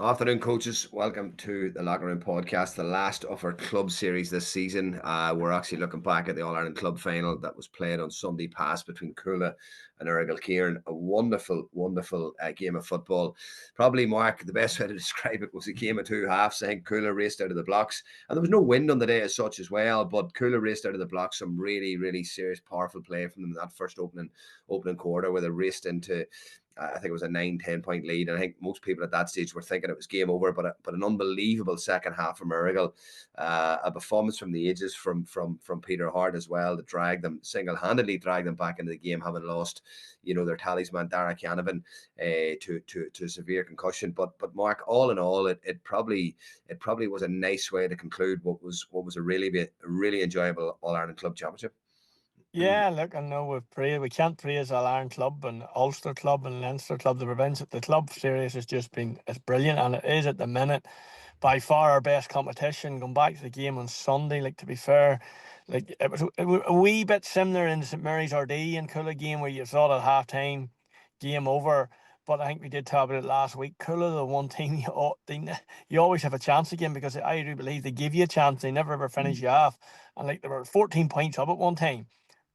Afternoon, coaches. Welcome to the Locker Room Podcast, the last of our club series this season. We're actually looking back at the All-Ireland Club final that was played on Sunday past between Cuala and Errigal. Ciaran, a wonderful, wonderful game of football. Probably, Mark, the best way to describe it was a game of two halves. I think Cuala raced out of the blocks, and there was no wind on the day as such as well, but Cuala raced out of the blocks. Some really, really serious, powerful play from them in that first opening quarter where they raced into I think it was a 9-10 point lead. And I think most people at that stage were thinking it was game over, but an unbelievable second half from Errigal. A performance from the ages from Peter Harte as well that single-handedly dragged them back into the game, having lost, their talisman, Dara Canavan, to severe concussion. But Mark, all in all, it probably was a nice way to conclude what was a really enjoyable All-Ireland Club Championship. Yeah, look, I know we can't praise All-Ireland Club and Ulster Club and Leinster Club. The club series has just been it's brilliant, and it is at the minute by far our best competition. Going back to the game on Sunday, like, to be fair, like it was a wee bit similar in the St Mary's RD and Cuala game where you thought at half time game over. But I think we did talk about it last week. Cuala, the one team you always have a chance again, because I do believe they give you a chance. They never ever finish you off. And like, they were 14 points up at one time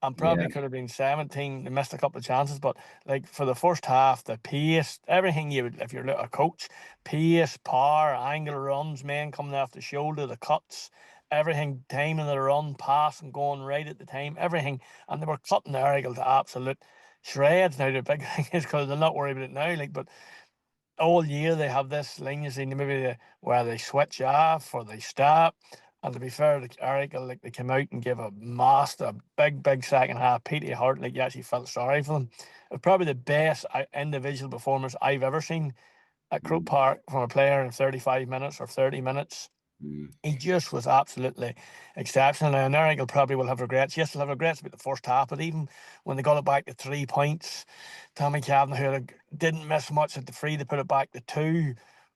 and Yeah. probably could have been 17. They missed a couple of chances, but like, for the first half, the pace, everything you would, if you're a coach, pace, power, angle runs, men coming off the shoulder, the cuts, everything, timing the run, pass and going right at the time, everything. And they were cutting the Errigal to absolute shreds. Now, the big thing is, because they're not worried about it now, like, but all year they have this leniency, where they switch off or they stop. And to be fair to Errigal, like, they came out and gave a big second half. Peter Hart, like, you actually felt sorry for them. It was probably the best individual performance I've ever seen at Croke Park from a player in 35 minutes or 30 minutes. Mm. He just was absolutely exceptional. Now, and Errigal probably will have regrets. Yes, they'll have regrets about the first half, but even when they got it back to 3 points, Tommy Kavanagh, who didn't miss much at the free, they put it back to 2,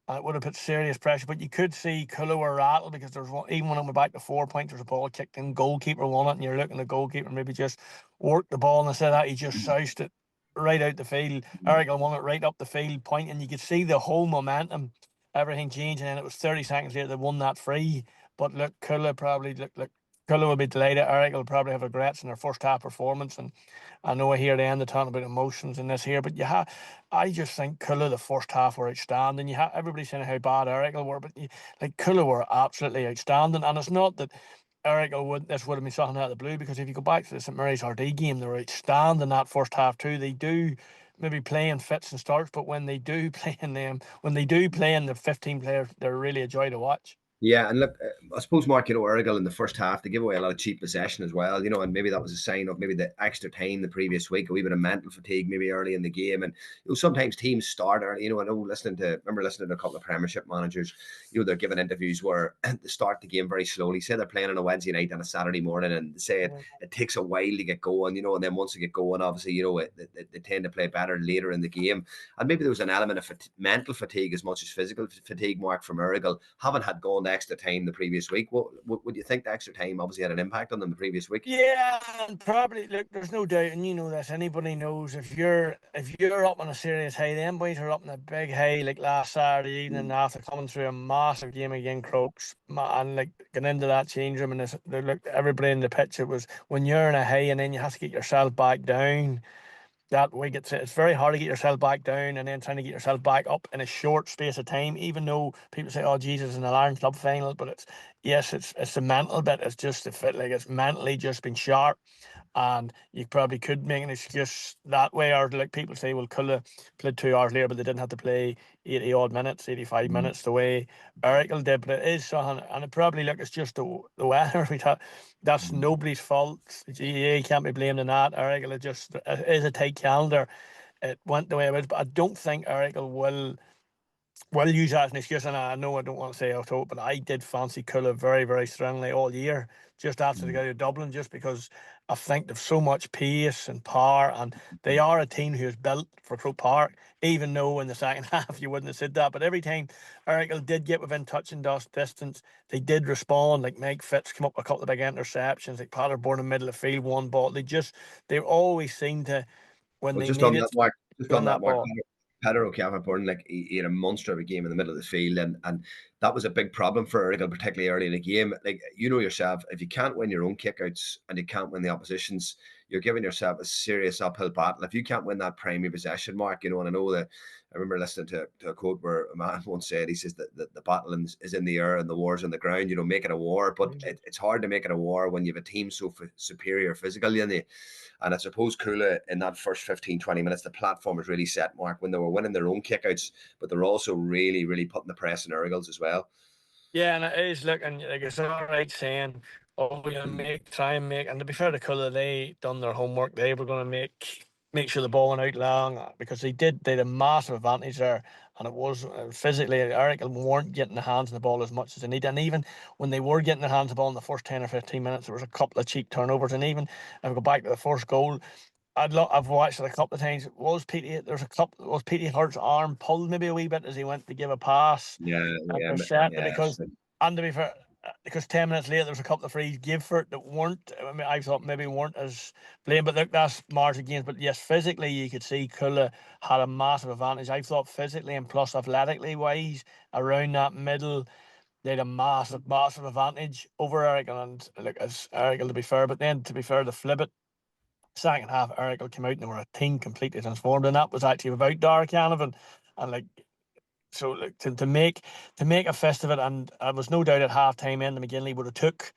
and it would have put serious pressure. But you could see Cuala were rattled, because there's one, even when it went back to 4 points, there's a ball kicked in, goalkeeper won it, and you're looking at the goalkeeper maybe just worked the ball, and instead of that, he just soused it right out the field. Errigal won it right up the field, point, and you could see the whole momentum, everything changed, and then it was 30 seconds later they won that free. But look, Cuala probably Cuala will be delighted. Errigal will probably have regrets in their first half performance, and I know I hear the end of talking about emotions in this here, but I just think Cuala the first half were outstanding. You have everybody saying how bad Errigal were, but like, Cuala were absolutely outstanding, and it's not that Errigal would have been something out of the blue, because if you go back to the St Mary's RD game, they were outstanding that first half too. They do maybe play in fits and starts, but when they do play in the 15 players, they're really a joy to watch. Yeah, and look, I suppose, Mark, Errigal in the first half, they give away a lot of cheap possession as well, and maybe that was a sign of maybe the extra time the previous week, a wee bit of mental fatigue maybe early in the game. And sometimes teams start early. I know remember listening to a couple of Premiership managers, they're giving interviews where they start the game very slowly. Say they're playing on a Wednesday night and a Saturday morning, and say it takes a while to get going, and then once they get going, obviously, they tend to play better later in the game. And maybe there was an element of mental fatigue as much as physical fatigue, Mark, from Errigal, haven't had gone extra time the previous week. What would you think the extra time obviously had an impact on them the previous week? Yeah, and probably, look, there's no doubt, and you know this. Anybody knows, if you're up on a serious high, them boys are up on a big high, like last Saturday evening after coming through a massive game against Crokes, and like getting into that change room, and look, everybody in the pitch. It was when you're in a high, and then you have to get yourself back down. That way, it's very hard to get yourself back down, and then trying to get yourself back up in a short space of time. Even though people say, "Oh, Jesus, it's an Ireland Club final," but it's the mental bit. It's just the fit, like, it's mentally just been sharp, and you probably could make an excuse that way, or like people say, well, Cuala played 2 hours later, but they didn't have to play 80 odd minutes, 85 minutes the way Errigal did. But it is something, and it probably, look, it's just the weather. That's nobody's fault. GAA can't be blamed on that. Errigal it is a tight calendar. It went the way it was, but I don't think Errigal will use that as an excuse. And I know I don't want to say out, but I did fancy Cuala very, very strongly all year, just after they got to Dublin, just because I think they've so much pace and power, and they are a team who is built for Croke Park, even though in the second half you wouldn't have said that. But every time Errigal did get within touching distance, they did respond. Like, Mike Fitz came up with a couple of big interceptions, like Paderborn in the middle of the field, one ball. They always seem to, when Well, they just on need that, it, Mark, just on win that, that Mark, ball. Peter O'Callaghan, like he had a monster of a game in the middle of the field, and that was a big problem for Errigal, particularly early in the game. Like, you know yourself, if you can't win your own kickouts and you can't win the opposition's, you're giving yourself a serious uphill battle. If you can't win that primary possession, Mark, and I know that I remember listening to a quote where a man once said, he says that the battle is in the air and the war's on the ground, make it a war. But it's hard to make it a war when you have a team so superior physically in you. And I suppose Cuala, in that first 15, 20 minutes, the platform was really set, Mark, when they were winning their own kickouts, but they're also really, really putting the press on Errigals as well. Yeah, and it is, look, and like it's all right saying, oh, try and make, and to be fair to Cuala, they done their homework. They were going to make sure the ball went out long, because they had a massive advantage there, and it was physically, Errigal weren't getting their hands on the ball as much as they needed, and even when they were getting their hands on the ball in the first 10 or 15 minutes, there was a couple of cheap turnovers, and even if I go back to the first goal, I've watched it a couple of times. Was Petey Hart's arm pulled maybe a wee bit as he went to give a pass? Because, and to be fair, because 10 minutes later there was a couple of frees give for it that weren't. I mean, I thought maybe weren't as blamed, but look, that's margin gains. But yes, physically you could see Cuala had a massive advantage. I thought physically and plus athletically wise around that middle, they had a massive advantage over Errigal. And look, as Errigal, to be fair, but then to be fair, to flip it, second half, Errigal came out and they were a team completely transformed, and that was actually without Darragh Canavan. And like, so like, to make a fist of it, and there was no doubt at half time Enda McGinley would have took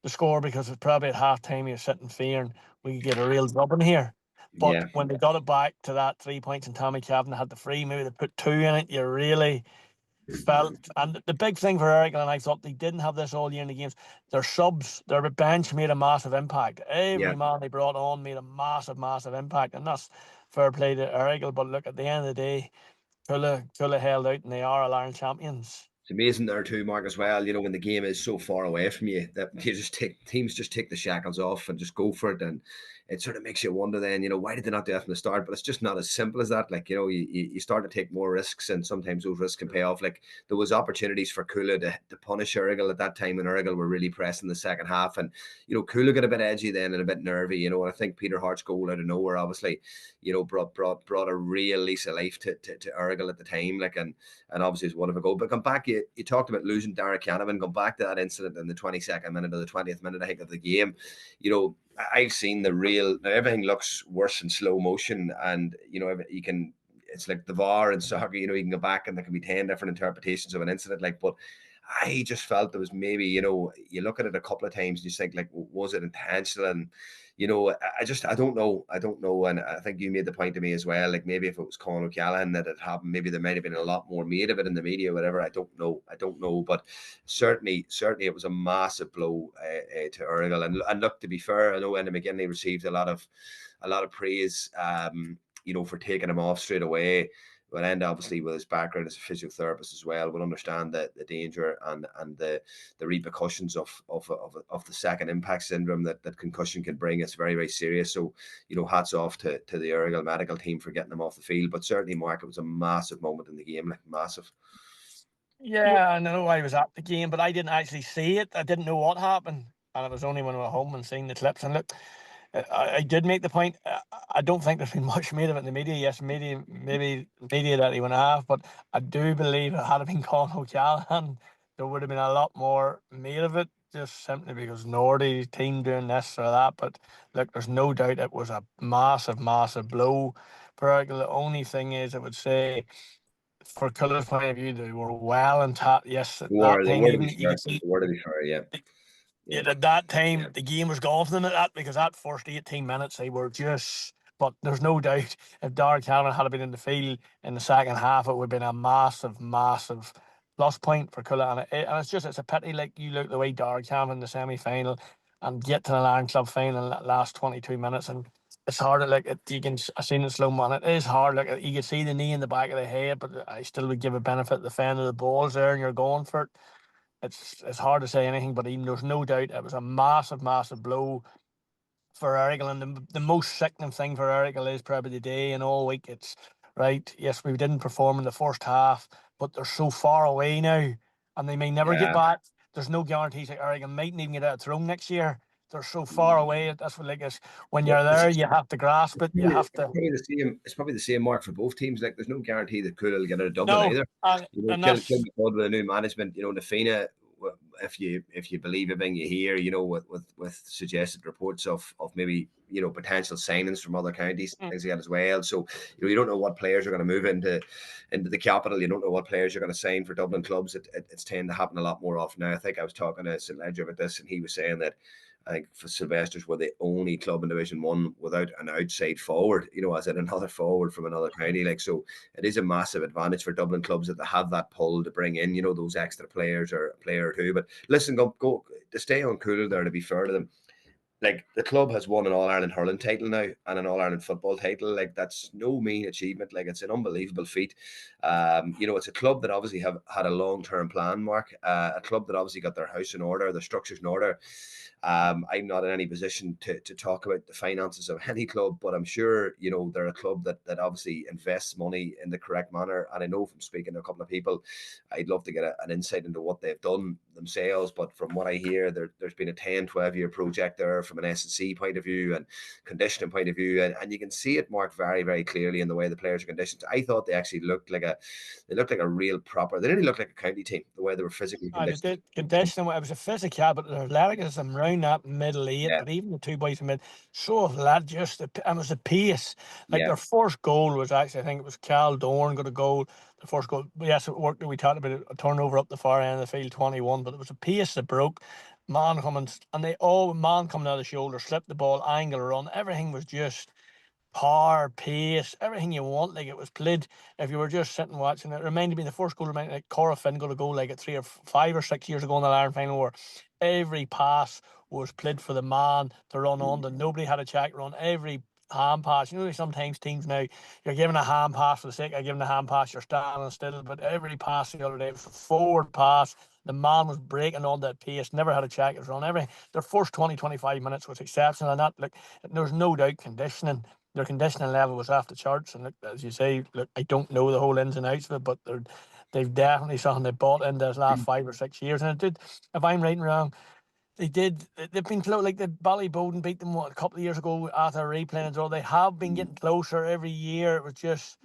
the score, because it's probably at half time he was sitting fearing we could get a real drubbing here. But when they got it back to that 3 points and Tommy Kavanagh had the free, maybe they put two in it, you really felt. And the big thing for Errigal, and I thought they didn't have this all year in the games, their subs, their bench made a massive impact. Every man they brought on made a massive impact, and that's fair play to Errigal. But look, at the end of the day, Cuala held out, and they are All-Ireland champions. It's amazing there too, Mark, as well. When the game is so far away from you, that teams just take the shackles off and just go for it, and it sort of makes you wonder then, why did they not do that from the start? But it's just not as simple as that. Like, you start to take more risks, and sometimes those risks can pay off. Like, there was opportunities for Cuala to punish Errigal at that time, and Errigal were really pressing the second half, and Cuala got a bit edgy then and a bit nervy. And I think Peter Hart's goal out of nowhere, obviously, brought a real lease of life to Errigal at the time. Like, and obviously it's one of a goal. But come back, you talked about losing Darragh Canavan. Come back to that incident in the 22nd minute or the 20th minute, I think, of the game. I've seen the real. Now everything looks worse in slow motion, and you can. It's like the VAR and soccer. You can go back and there can be 10 different interpretations of an incident. Like, but I just felt there was maybe, you look at it a couple of times and you think, like, was it intentional? And I don't know. And I think you made the point to me as well. Like, maybe if it was Conor O'Callaghan that had happened, maybe there might have been a lot more made of it in the media, whatever. I don't know. But certainly it was a massive blow to Errigal. And look, to be fair, I know Enda McGinley received a lot of praise, for taking him off straight away. But Enda, obviously, with his background as a physiotherapist as well, will understand the danger and the repercussions of the second impact syndrome that concussion can bring. It's very, very serious. So, hats off to the Errigal medical team for getting them off the field. But certainly, Mark, it was a massive moment in the game, like massive. Yeah, I know I was at the game, but I didn't actually see it. I didn't know what happened, and it was only when I went home and seeing the clips. And look, I did make the point. I don't think there's been much made of it in the media. Yes, maybe media that he went off, but I do believe it had it been Conor O'Callaghan, there would have been a lot more made of it, just simply because Nordy's team doing this or that. But look, there's no doubt it was a massive blow for Errigal. The only thing is, I would say, for Culla's point of view, they were well and yes, at that time, even you could see. At that time, the game was gone for them at that, because that first 18 minutes, they were just. But there's no doubt if Darragh Canavan had been in the field in the second half, it would have been a massive plus point for Cuala. And it's a pity, like, you look the way Darragh Canavan in the semi final and get to the Ireland Club final in that last 22 minutes, and it's hard to look at. I seen it slow mo. It is hard. Like, you can see the knee in the back of the head, but I still would give a benefit of the fan of the balls there, and you're going for it. It's hard to say anything, but even there's no doubt it was a massive blow for Errigal. And the most sickening thing for Errigal is probably the day and all week. It's right. Yes, we didn't perform in the first half, but they're so far away now, and they may never get back. There's no guarantees that Errigal mightn't even get out of Tyrone next year. they're so far away. That's what, like, it's, when you're there, you have to grasp it. You have to. It's probably the same mark for both teams. Like, there's no guarantee that Cuala will get out of Dublin No, either. and that's Kilmacud with a new management. The Fina, if you believe everything you hear, with suggested reports of maybe potential signings from other counties, things like that as well. So you don't know what players are going to move into the capital. You don't know what players are going to sign for Dublin clubs. It's tend to happen a lot more often now. I think I was talking to St. Ledger about this, and he was saying that I think for Sylvester's were the only club in Division 1 without an outside forward, as in another forward from another county. Like, so it is a massive advantage for Dublin clubs that they have that pull to bring in, those extra players or a player or two. But listen, go to stay on Cuala there, to be fair to them. Like, the club has won an All-Ireland hurling title now and an All-Ireland football title. Like, that's no mean achievement. Like, it's an unbelievable feat. It's a club that obviously have had a long-term plan, Mark. A club that obviously got their house in order, their structures in order. I'm not in any position to talk about the finances of any club, but I'm sure, they're a club that obviously invests money in the correct manner. And I know from speaking to a couple of people, I'd love to get an insight into what they've done themselves. But from what I hear, there's been a 10, 12-year project there from an S&C point of view and conditioning point of view. And you can see it, Mark, very, very clearly in the way the players are conditioned. I thought they actually looked like a real proper, they didn't look like a county team, the way they were physically conditioned. They did conditioning. It was a physical, but the athleticism around that middle eight. Yeah. But even the two boys in mid, so athletic. And it was the pace. Like, Yeah. their first goal was actually, I think it was Mark Doran got a goal. The first goal, yes, it worked. We talked about a turnover up the far end of the field, 21. But it was a pace that broke. Man coming, and man coming out of the shoulder, slipped the ball, angle, run. Everything was just power, pace, everything you want. Like, it was played. If you were just sitting watching it, reminded me, the first goal reminded me, like, Cora Finn got a goal like 5 or 6 years ago in the Iron final, where every pass was played for the man to run on, and nobody had a check run. Every hand pass, sometimes teams now, you're giving a hand pass for the sake of giving a hand pass, you're standing still. But every pass the other day was a forward pass. The man was breaking on that pace, never had a check run. Everything. Their first 20-25 minutes was exceptional, and that, like, there's no doubt conditioning. Their conditioning level was off the charts, and look, as you say, look, I don't know the whole ins and outs of it, but they've definitely something they bought in those last 5 or 6 years. And it did, if I'm right and wrong, they've been close. Like, the Ballyboden beat them a couple of years ago after replaying and all. They have been getting closer every year. It was just,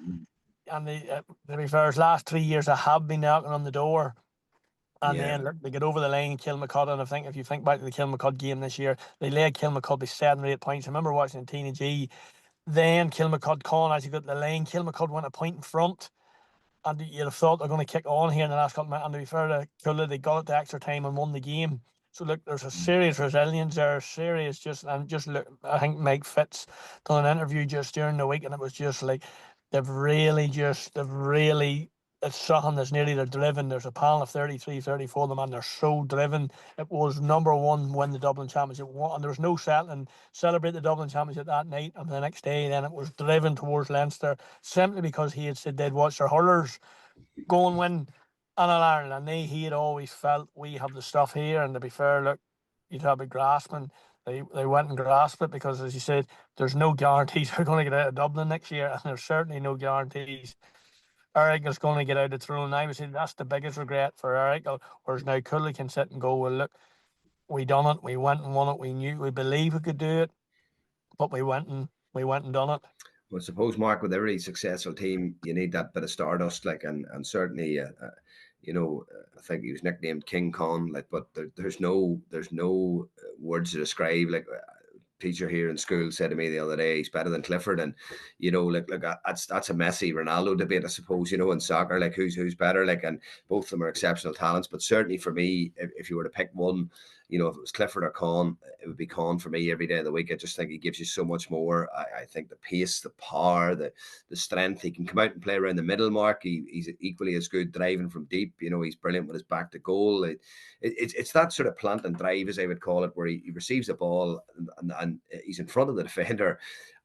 and to be fair, his last 3 years they have been knocking on the door. And then, look, they get over the line, Kilmacud, and I think if you think back to the Kilmacud game this year, they led Kilmacud by 7 or 8 points. I remember watching the TNG. Then Kilmacud calling as you got to the lane. Kilmacud went a point in front, and you'd have thought they're going to kick on here in the last couple of minutes. And to be fair to Cuala, they got it to extra time and won the game. So look, there's a serious resilience there, serious look. I think Mike Fitz done an interview just during the week, and it was just like they've really it's something that's nearly they're driven. There's a panel of 33, 34 of them, and they're so driven. It was number one win the Dublin Championship, and there was no settling. Celebrate the Dublin Championship that night, and the next day, then it was driven towards Leinster, simply because he had said they'd watch their hurlers go and win an All-Ireland, and he had always felt, we have the stuff here. And to be fair, look, you'd have a grasping. They went and grasped it, because, as you said, there's no guarantees they're going to get out of Dublin next year, and there's certainly no guarantees Errigal's going to get out of Tyrone. And I would say that's the biggest regret for Errigal, whereas now Cuala can sit and go, well, look, we done it, we went and won it, we believe we could do it, but we went and done it. Well, I suppose, Mark, with every successful team, you need that bit of stardust, like, and certainly, I think he was nicknamed King Kong, like, but there's no words to describe, like. Teacher here in school said to me the other day, he's better than Clifford. And that's a Messi Ronaldo debate, I suppose, in soccer, like, who's better, like, and both of them are exceptional talents. But certainly for me, if you were to pick one, if it was Clifford or Con, it would be Con for me every day of the week. I just think he gives you so much more. I think the pace, the power, the strength, he can come out and play around the middle, Mark. He's equally as good driving from deep. He's brilliant with his back to goal. It's that sort of plant and drive, as I would call it, where he receives the ball and he's in front of the defender,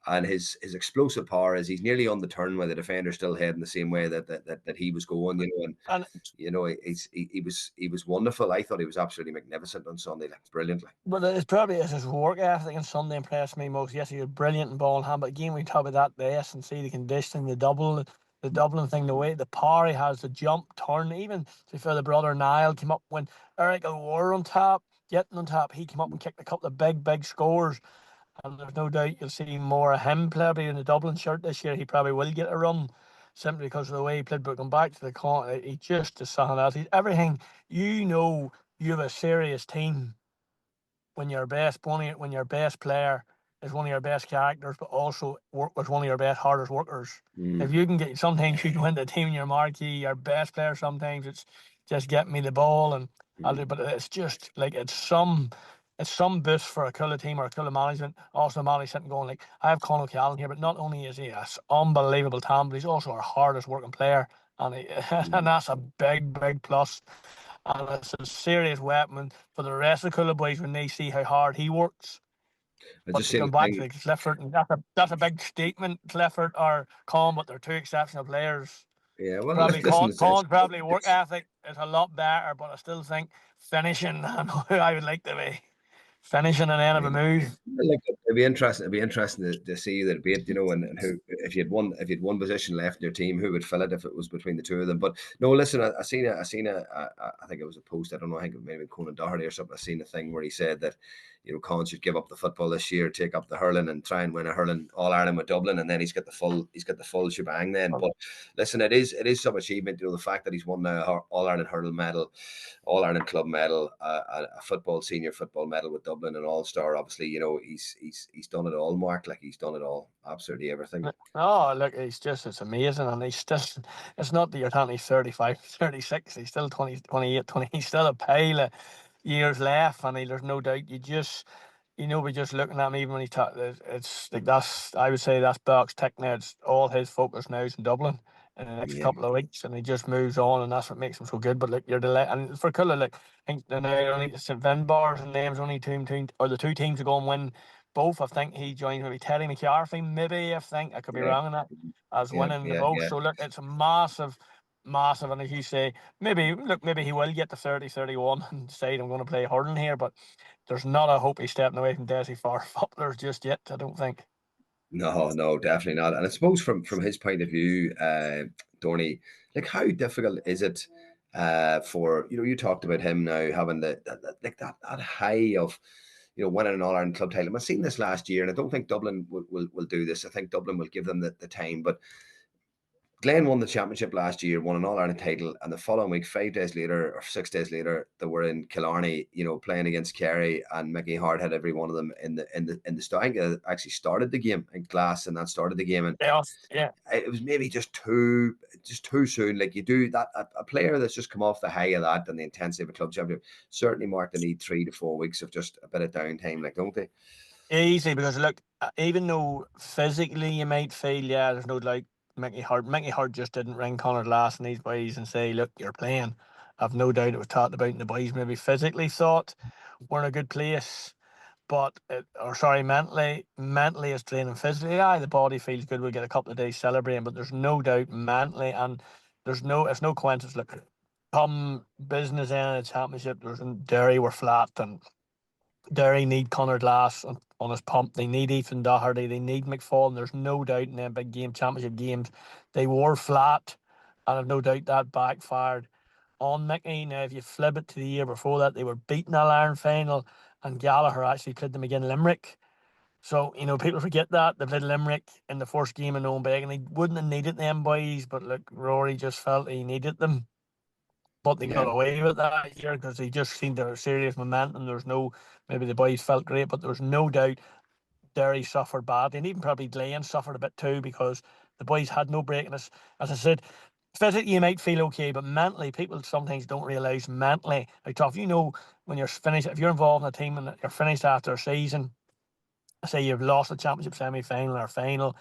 and his explosive power is he's nearly on the turn where the defender's still heading the same way that he was going, he was wonderful. I thought he was absolutely magnificent on Sunday, like, brilliantly. But it's probably his work ethic on Sunday impressed me most. Yes, he was brilliant in ball and hand, but again, we talk about that, the S&C, the conditioning, the Dublin thing, the way the power he has, the jump, turn, even to be fair, the brother Niall came up when Errigal were on top. getting on top. He came up and kicked a couple of big scores. And there's no doubt you'll see more of him probably in the Dublin shirt this year. He probably will get a run simply because of the way he played. But going back to the con, he just is something else. He's everything. You have a serious team when your best player is one of your best characters, but also work with one of your best hardest workers. If you can get sometimes you can win the team in your marquee, your best player. Sometimes it's just get me the ball and I'll do. But it's just like it's some boost for a Cuala team or a Cuala management. Also, Molly sitting going like I have Conor Ciaran here, but not only is he an unbelievable talent, but he's also our hardest working player, and and that's a big plus. And it's a serious weapon for the rest of the Cuala boys when they see how hard he works. I But just to seen come a back to thing. the Clifford, and that's a big statement. Clifford or Con, but they're two exceptional players. Yeah, well, Probably listen, Con's probably work it's ethic is a lot better, but I still think finishing and who I would like to be finishing an end of a move. like it'd be interesting. It'd be interesting to see the debate, and who if you'd one position left in your team, who would fill it if it was between the two of them. But no, listen, I seen I think it was a post. I don't know. I think it may have been Conan Doherty or something. I seen a thing where he said that Con should give up the football this year, take up the hurling, and try and win a hurling All Ireland with Dublin, and then he's got the full shebang. Then, but listen, it is some achievement. The fact that he's won the All Ireland hurling medal, All Ireland club medal, a senior football medal with Dublin, and All Star. Obviously, he's done it all, Mark. Like he's done it all, absolutely everything. Oh, look, it's amazing. And he's still, it's not that you're telling he's 35, 36, he's still 20, 28, 20. He's still a pile of years left. And there's no doubt we're just looking at him, even when he's it's like I would say that's box tick now. It's all his focus now is in Dublin in the next Yeah, couple of weeks, and he just moves on, and that's what makes him so good. But look, you're and for Culla, look, I think the now only St Vinbar's and names only or the two teams to go and win both. I think he joined maybe Terry McCarthy, maybe I think I could be yeah, wrong in that as yeah, winning the yeah, both. yeah. So look, it's a massive, and as you say, maybe he will get to 30, 31 and decide I'm going to play hurling here, but there's not a hope he's stepping away from Desi Far Footballers just yet, I don't think. No, no, definitely not. And I suppose from his point of view, Dorney, like how difficult is it for you talked about him now having that high of winning an All Ireland club title. I've seen this last year, and I don't think Dublin will do this. I think Dublin will give them the time, but Glen won the championship last year, won an All Ireland title, and the following week, 5 days later or 6 days later, they were in Killarney, playing against Kerry, and Mickey Hart had every one of them in the start. I think it actually started the game in Glass, and that started the game, and Yeah. it was maybe just too soon. Like you do that, a player that's just come off the high of that and the intensity of a club championship certainly mark the need 3 to 4 weeks of just a bit of downtime, like don't they? Easy, because look, even though physically you might feel, yeah, there's no doubt Mickey Hart just didn't ring Conor Glass and these boys and say, look, you're playing. I've no doubt it was talked about, and the boys maybe physically thought we're in a good place. But mentally is training physically. Aye, the body feels good. We'll get a couple of days celebrating, but there's no doubt mentally, and it's no coincidence. Look, come business end of the championship, there's Derry were flat, and Derry need Conor Glass on his pump. They need Ethan Doherty. They need McFall. There's no doubt in them big championship games, they were flat, and I've no doubt that backfired on Mickey. Now, if you flip it to the year before that, they were beaten All Ireland final, and Gallagher actually played them again Limerick. So, people forget that. They played Limerick in the first game in Owenbeg, and they wouldn't have needed them boys, but look, Rory just felt he needed them. But they got Yeah, away with that here because they just seemed to have serious momentum. Maybe the boys felt great, but there was no doubt Derry suffered badly, and even probably Glen suffered a bit too because the boys had no break in us. As I said, physically you might feel okay, but mentally, people sometimes don't realise mentally how tough. When you're finished, if you're involved in a team and you're finished after a season, say you've lost the championship semi-final or final,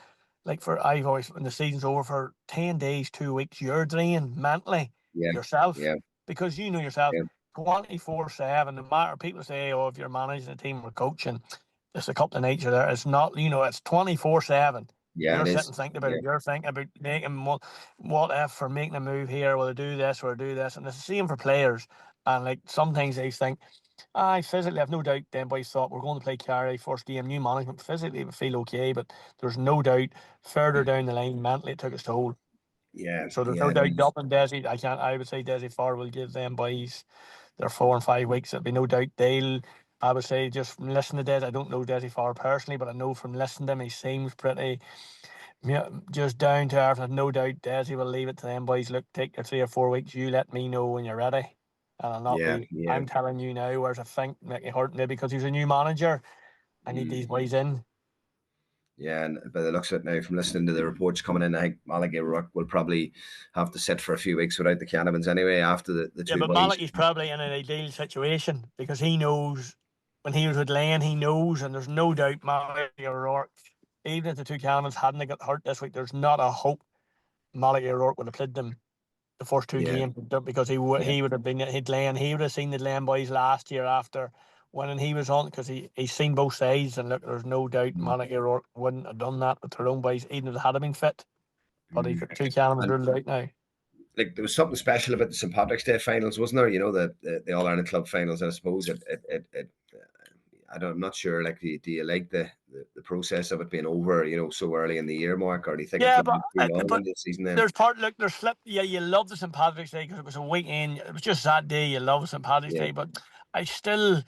like I've always, when the season's over for 10 days, 2 weeks, you're drained mentally yeah, yourself yeah, because you know yourself yeah, 24/7. No matter, people say, oh, if you're managing a team or coaching, it's a couple of nights you're there. It's not, it's 24/7. yeah. You're It sitting is. thinking about Yeah, it. You're thinking about making what if for making a move here? Will I do this? Will I do this? And it's the same for players. And like sometimes they think, I physically, I've no doubt them boys thought we're going to play Kerry first game, new management. Physically, we feel okay, but there's no doubt further down the line, mentally, it took its toll. yeah, So there's no yeah. doubt Dublin, Desi, I would say Desi Farr will give them boys their 4 and 5 weeks, there'll be no doubt I would say, just from listening to Des, I don't know Desi Farr personally, but I know from listening to him, he seems pretty just down to earth. I've no doubt Desi will leave it to them boys. Look, take your 3 or 4 weeks. You let me know when you're ready. And I'll not Yeah, be, yeah. I'm telling you now, whereas I think Mickey Hurt, maybe because he's a new manager, I need these boys in. Yeah, and by the looks of it now, from listening to the reports coming in, I think Malachy Rook will probably have to sit for a few weeks without the Canavans anyway after the Yeah, two but boys. Malachy's probably in an ideal situation because he knows when he was with Lane, he knows, and there's no doubt Malachy O'Rourke, even if the two Canavans hadn't got hurt this week, there's not a hope Malachy O'Rourke would have played them the first 2 Yeah, games because he would have been at Lane. He would have seen the Lane boys last year after when he was on because he's seen both sides, and look, there's no doubt Malachy O'Rourke wouldn't have done that with their own boys even if they had been fit. But he's got two Canavans and ruled out now. like there was something special about the St Patrick's Day finals, wasn't there? You know, the All Ireland Club finals. And I suppose I'm not sure. Like, do you like the process of it being over? You know, so early in the year, Mark, or do you think Yeah, it'll be too long but into the season then? there's slip. Yeah, you love the St Patrick's Day because it was a weekend. It was just that day. You love St Patrick's Yeah, Day, but I still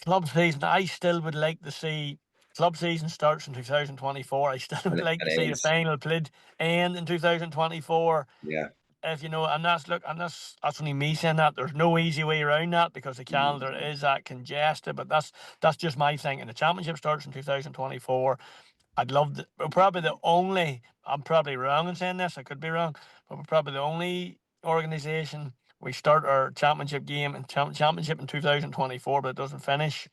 club season. I still would like to see club season starts in 2024. I still would and like to it see the ends. final played end in 2024. Yeah, If you know, and that's only me saying that. There's no easy way around that because the calendar is that congested. But that's just my thinking. The championship starts in 2024. I'd love the, we're probably the only. I'm probably wrong in saying this. I could be wrong, but we're probably the only organisation. We start our championship game and championship in 2024, but it doesn't finish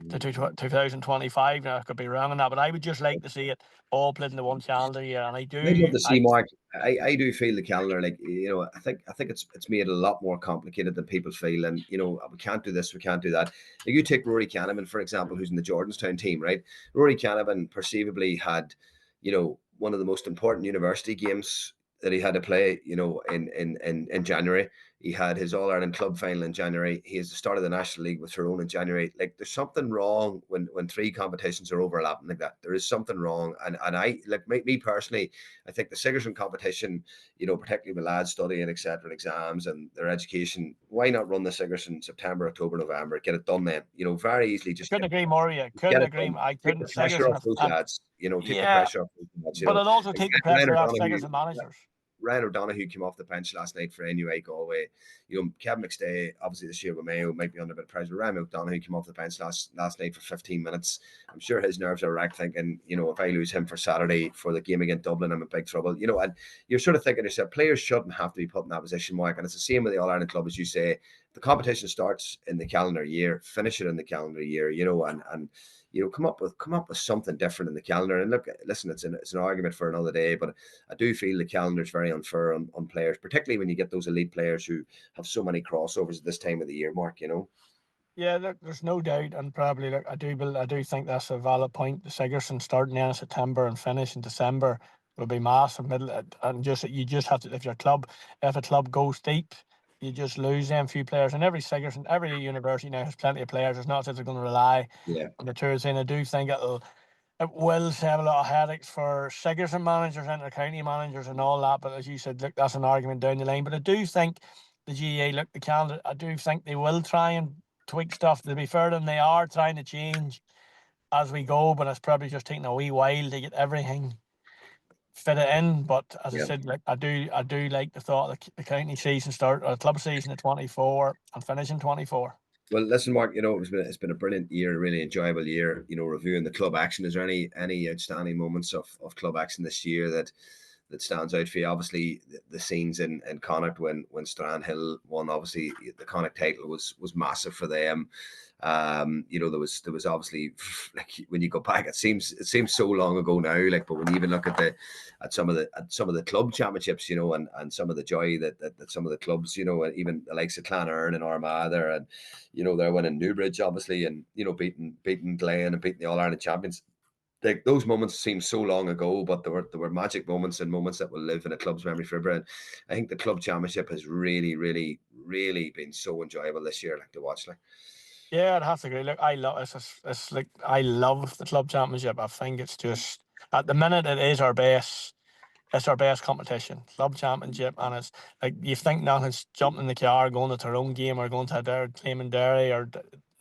to 2025. Now I could be wrong on that, but I would just like to see it all played in the one calendar year, and I I'd love do. to see Mark. I do feel the calendar, like, you know, I think it's made it a lot more complicated than people feel, and you know, we can't do this, we can't do that. Like, you take Rory Canavan, for example, who's in the Jordanstown team, right? Rory Canavan perceivably had, you know, one of the most important university games that he had to play, you know, in January. He had his All Ireland club final in January. He has the start of the National League with Tyrone in January. Like, there's something wrong when three competitions are overlapping like that. There is something wrong, and I, like, me personally, I think the Sigerson competition, you know, particularly with lads studying, etc., exams and their education, why not run the Sigerson September, October, November, get it done then? You know, very easily I just couldn't agree more. You couldn't get it agree. done. I Take the couldn't. pressure off Sigerson, those lads. You know, take the yeah, pressure off those lads. You but know, it also like take the Ryan pressure off O'Donoghue. Sigerson managers. Ryan O'Donoghue came off the bench last night for NUA Galway. You know, Kevin McStay, obviously this year with Mayo, might be under a bit of pressure. Ryan O'Donoghue came off the bench last night for 15 minutes. I'm sure his nerves are racked, thinking, you know, if I lose him for Saturday for the game against Dublin, I'm in big trouble. You know, and you're sort of thinking to yourself, players shouldn't have to be put in that position, Mark. And it's the same with the All Ireland club, as you say. The competition starts in the calendar year, finish it in the calendar year, you know, and you know, come up with something different in the calendar. And look, listen, it's an argument for another day, but I do feel the calendar is very unfair on players, particularly when you get those elite players who have so many crossovers at this time of the year, Mark, you know. Yeah, look, there's no doubt, and probably look, I do think that's a valid point. The Sigerson starting in September and finish in December will be massive. And just you just have to, if a club goes deep, you just lose them few players. And every Sigerson, every university now has plenty of players. It's not that they're going to rely Yeah, on the tours. And I do think it will save a lot of headaches for Sigerson managers and the county managers and all that. But as you said, look, that's an argument down the line. But I do think the GA, look, the calendar, I do think they will try and tweak stuff. To be fair to them, they are trying to change as we go, but it's probably just taking a wee while to get everything fit it in. But as I yeah. said, like I do like the thought of the county season start or club season at 24 and finish in 24. Well, listen, Mark. You know, it's been a brilliant year, a really enjoyable year. You know, reviewing the club action. Is there any outstanding moments of club action this year that stands out for you? Obviously, the scenes in Connacht when Strandhill won. Obviously, the Connacht title was massive for them. You know, there was obviously, like, when you go back, it seems so long ago now. Like, but when you even look at some of the club championships, you know, and some of the joy that some of the clubs, you know, even the likes of Clonard and Armagh there, and you know, they're winning Newbridge obviously, and you know, beating Glen and beating the All Ireland champions. Like, those moments seem so long ago, but there were magic moments and moments that will live in a club's memory forever. And I think the club championship has really, really, really been so enjoyable this year, like, to watch. Like, Yeah, I'd have to agree. Look, I love it's like I love the club championship. I think it's just at the minute it is our best it's our best competition, club championship, and it's like you think nothing's jumping in the car, going to Tyrone game or going to Claymondary or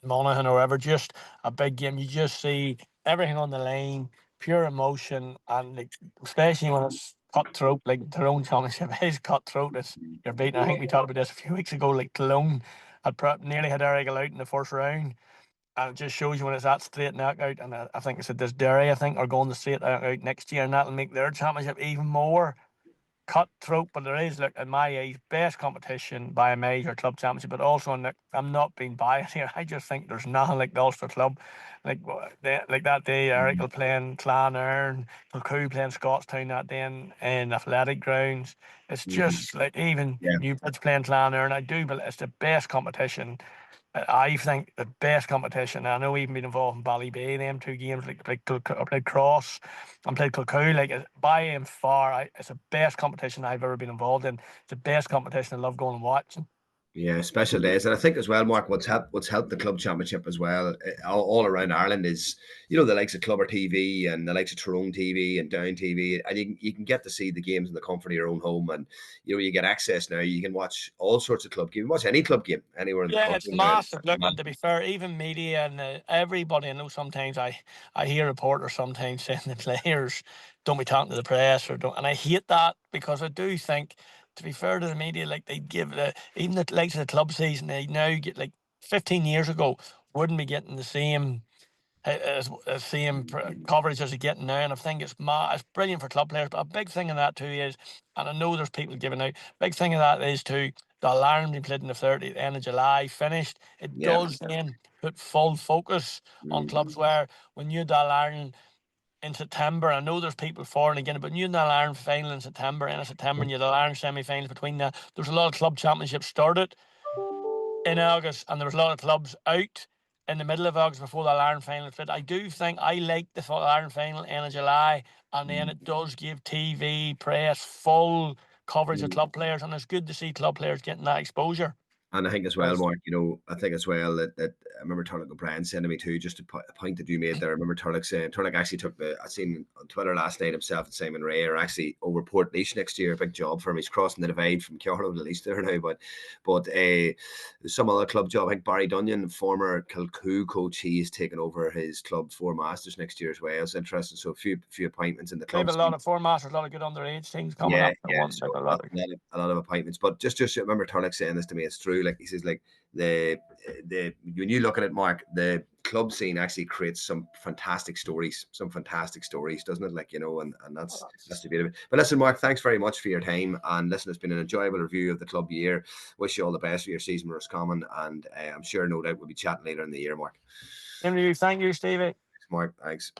Monaghan or whatever. Just a big game. You just see everything on the line, pure emotion, and like, especially when it's cutthroat. Like Tyrone championship is cutthroat. It's you're beating. I think we talked about this a few weeks ago. Like Tyrone had nearly had Errigal out in the first round. And it just shows you when it's that straight knockout. And I think I said this Derry, I think, are going the straight knockout next year, and that'll make their championship even more cutthroat. But there is, look, in my eyes, best competition by a major club championship. But also, I'm not being biased here. I just think there's nothing like the Ulster club. Like that day, Errigal playing Clonerne, Kilcoo playing Scottstown that day in athletic grounds. It's just like even Newbridge playing Clonerne. I do, but it's the best competition. I think the best competition. I know even been involved in Ballybay, them two games, like I played Cross and played Kilcoo. Like by and far, it's the best competition I've ever been involved in. It's the best competition I love going and watching. Yeah, special days, and I think as well, Mark, what's helped the club championship as well, all around Ireland is, the likes of Clubber TV and the likes of Tyrone TV and Down TV, and you can get to see the games in the comfort of your own home, and you get access now. You can watch all sorts of club games, watch any club game anywhere in the country. It's massive. Look, and to be fair, even media and everybody, I know sometimes I hear reporters sometimes saying the players don't be talking to the press and I hate that because I do think, to be fair to the media, like they give even the likes of the club season, they now get like 15 years ago wouldn't be getting the same same coverage as they getting now, and I think it's brilliant for club players. But a big thing in that too is, and I know there's people giving out. Big thing in that is too, the Ireland being played in the 30th end of July finished. It does then put full focus on clubs where when you had the Ireland in September, I know there's people for and again, but you had the Ireland final in September, end of September, and you had the Ireland semi-finals between that. There's a lot of club championships started in August, and there was a lot of clubs out in the middle of August before the Ireland final. I do think I like the Ireland final end of July, and then it does give TV, press, full coverage of club players, and it's good to see club players getting that exposure. And I think as well, Mark, I think as well that I remember Turlock O'Brien saying to me too, just a point that you made there. I remember Turlock saying, Turlock actually I seen on Twitter last night himself and Simon Ray are actually over Port next year. A big job for him. He's crossing the divide from Cuala to Leicester there now. But some other club job, I think Barry Dunyan, former Kilcoo coach, he is taking over his club Four Masters next year as well. It's interesting. So a few appointments in the club. We have a lot of Four Masters, a lot of good underage things coming up. So a lot of appointments. But just I remember Turlock saying this to me. It's true. Like he says, like the when you look at it, Mark, the club scene actually creates some fantastic stories, doesn't it? Like, and that's the beauty of it. But listen, Mark, thanks very much for your time. And listen, it's been an enjoyable review of the club year. Wish you all the best for your season with Roscommon, and I'm sure no doubt we'll be chatting later in the year, Mark. Thank you, Stevie. Thanks, Mark. Thanks.